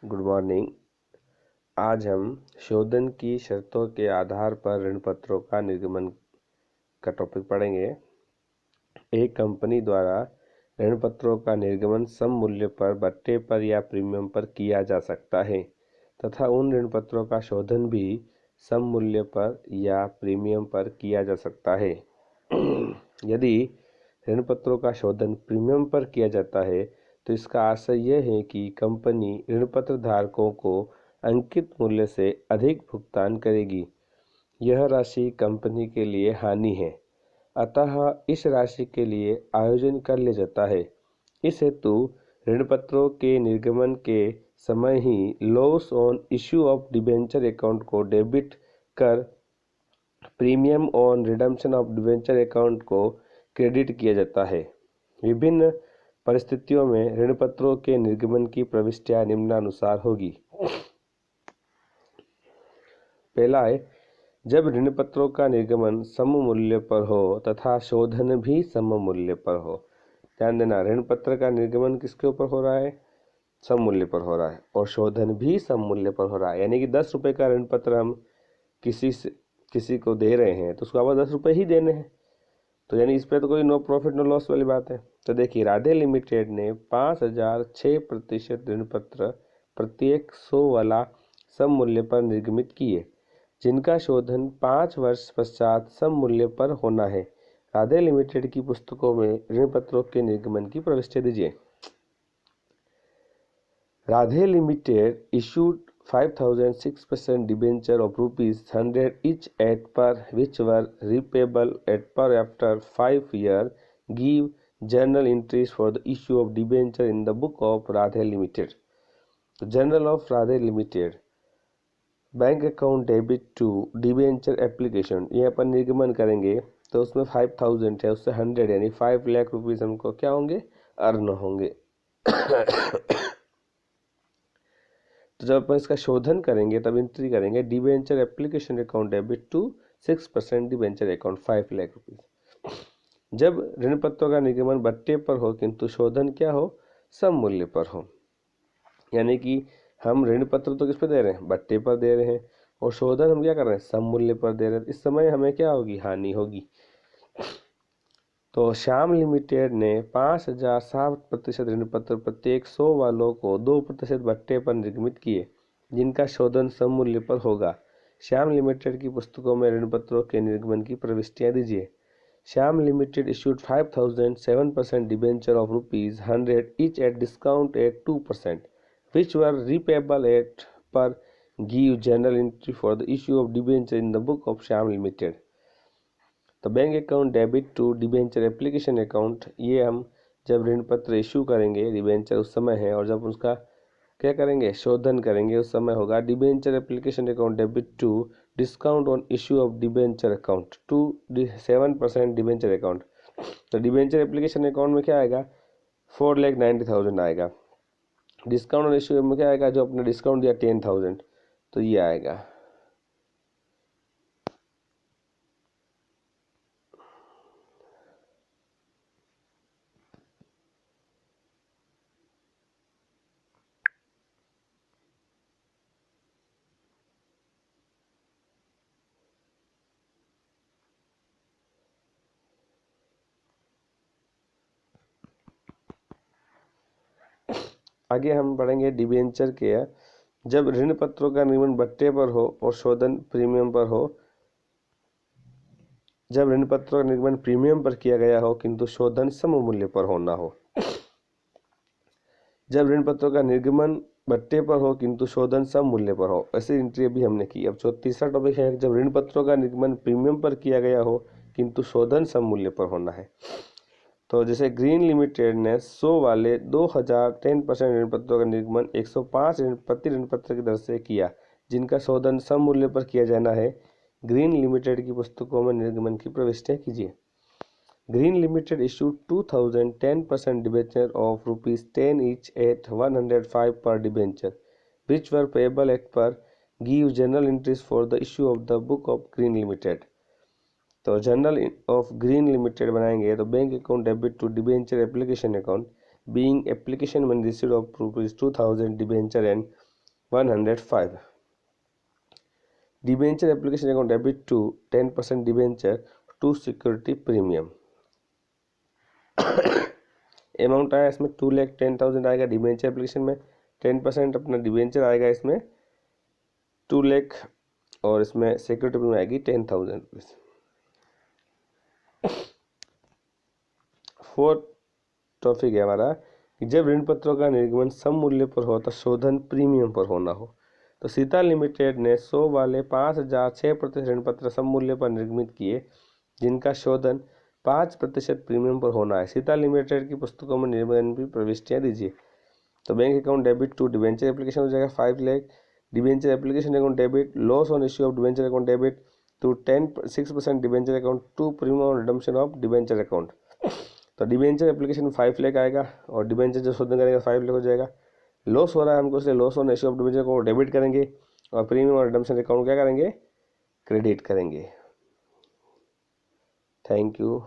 Good morning. आज हम शोधन की शर्तों के आधार पर ऋण पत्रों का निर्गमन का टॉपिक पढ़ेंगे। एक कंपनी द्वारा ऋण पत्रों का निर्गमन सम मूल्य पर, भत्ते पर या प्रीमियम पर किया जा सकता है तथा उन ऋण पत्रों का शोधन भी सम मूल्य पर या प्रीमियम पर किया जा सकता है। यदि ऋण पत्रों का शोधन प्रीमियम पर किया जाता है तो इसका आशय यह है कि कंपनी ऋण पत्र धारकों को अंकित मूल्य से अधिक भुगतान करेगी। यह राशि कंपनी के लिए हानि है, अतः इस राशि के लिए आयोजन कर लिया जाता है। इस हेतु ऋण पत्रों के निर्गमन के समय ही loss on issue of debenture account को डेबिट कर premium on redemption of debenture account को क्रेडिट किया जाता है। विभिन्न परिस्थितियों में ऋण पत्रों के निर्गमन की प्रविष्टियां निम्नानुसार होगी। पहला है, जब ऋण पत्रों का निर्गमन सम मूल्य पर हो तथा शोधन भी सम मूल्य पर हो। ध्यान देना, ऋण पत्र का निर्गमन किसके ऊपर हो रहा है? सम मूल्य पर हो रहा है, और शोधन भी सम मूल्य पर हो रहा है। यानी कि 10 रुपये का ऋण पत्र हम किसी को दे रहे हैं तो उसको वापस 10 रुपये ही देने हैं, तो यानी इस पर तो कोई नो प्रॉफिट नो लॉस वाली बात है। तो देखिए, राधे लिमिटेड ने 5006% ऋण पत्र प्रत्येक 100 वाला सम मूल्य पर निर्गमित किए, जिनका शोधन 5 वर्ष पश्चात सम मूल्य पर होना है। राधे लिमिटेड की पुस्तकों में ऋण पत्रों के निर्गमन की प्रविष्टि दीजिए। Radhe limited issued 5006% debenture of ₹100 each at par, which were repayable at par after 5 years. Give journal entries for the issue of debenture in the book of Radhe Limited. Journal of Radhe Limited, bank account debit to debenture application, ये अपन निर्गमन करेंगे तो उसमें 5000 है, उससे 100 यानी 5 lakh rupees हमको क्या होंगे? अर्न होंगे। तो जब अपन इसका शोधन करेंगे तब एंट्री करेंगे debenture application account debit to 6% debenture account 5 lakh rupees. जब ऋण पत्रों का निर्गमन भत्ते पर हो किंतु शोधन क्या हो? सम मूल्य पर हो। यानी कि हम ऋण पत्र तो किस पे दे रहे हैं? भत्ते पर दे रहे हैं, और शोधन हम क्या कर रहे हैं? सम मूल्य पर दे रहे हैं। इस समय हमें क्या होगी? हानि होगी। तो श्याम लिमिटेड ने 5007% ऋण पत्र प्रत्येक 100 वालों को 2% भत्ते पर निर्गमित किए, जिनका शोधन सम मूल्य पर होगा। श्याम लिमिटेड की पुस्तकों में ऋण पत्रों के निर्गमन की प्रविष्टियां दीजिए। Shyam limited issued 5007% debenture of ₹100 each at discount at 2%, which were repayable at per. Give journal entry for the issue of debenture in the book of Shyam Limited. तो bank account debit to debenture application account, ये हम जब ऋण पत्र issue करेंगे debenture उस समय है, और जब उसका क्या करेंगे? शोधन करेंगे उस समय होगा debenture application account debit to discount on issue of debenture account to 7% debenture account. तो डिबेंचर एप्लीकेशन अकाउंट में क्या आएगा? 4,90,000 आएगा। डिस्काउंट ऑन इशू में क्या आएगा? जो अपने डिस्काउंट दिया 10,000, तो ये आएगा। आगे हम पढ़ेंगे डिबेंचर के। जब ऋण पत्रों का निर्गमन भत्ते पर हो और शोधन प्रीमियम पर हो। जब ऋण पत्रों का निर्गमन प्रीमियम पर किया गया हो किंतु शोधन सम मूल्य पर होना हो। जब ऋण पत्रों का निर्गमन भत्ते पर हो किंतु शोधन सम मूल्य पर हो। ऐसी एंट्री अभी हमने की। अब जो तीसरा टॉपिक है, जब ऋण पत्रों का निर्गमन प्रीमियम पर किया गया हो किंतु शोधन सम मूल्य पर होना है। तो जैसे ग्रीन लिमिटेड ने 100 वाले 2010% ऋण पत्रों का निर्गमन 105 प्रति ऋण पत्र की दर से किया, जिनका शोधन सम मूल्य पर किया जाना है। ग्रीन लिमिटेड की पुस्तकों में निर्गमन की प्रविष्टियां कीजिए। Green limited issued 2010% debenture of ₹10 each at 105 per debenture, which were payable at par. Give journal entries for the issue of the book of Green Limited. तो जर्नल ऑफ ग्रीन लिमिटेड बनाएंगे तो bank account debit to debenture application account being application money received of ₹2000 debenture and 105. Debenture application account debit to 10% debenture to security premium. Amount आया इसमें 2,10,000 आएगा debenture application में, 10% अपना debenture आएगा इसमें 2 लाख, और इसमें सिक्योरिटी प्रीमियम आएगी 10,000 रुपीज। फोर्थ टॉपिक है हमारा कि जब ऋण पत्रों का निर्गमन सम मूल्य पर हो तो शोधन प्रीमियम पर होना हो। तो सीता लिमिटेड ने 100 वाले 5,006% ऋण पत्र सम मूल्य पर निर्गमित किए, जिनका शोधन 5% प्रीमियम पर होना है। सीता लिमिटेड की पुस्तकों में निर्गमन की प्रविष्टियां दीजिए। तो bank account debit to debenture application हो जाएगा 5 lakh, debenture application account debit, loss on issue of debenture account debit to 6% debenture account to premium on redemption of debenture account. तो डिबेंचर एप्लीकेशन 5 लाख आएगा और डिबेंचर जो शोधन करेंगे 5 लाख हो जाएगा। लॉस हो रहा है हमको, इसलिए loss on issue of debenture को डेबिट करेंगे और प्रीमियम और रिडम्पशन अकाउंट क्या करेंगे, क्रेडिट करेंगे। Thank you.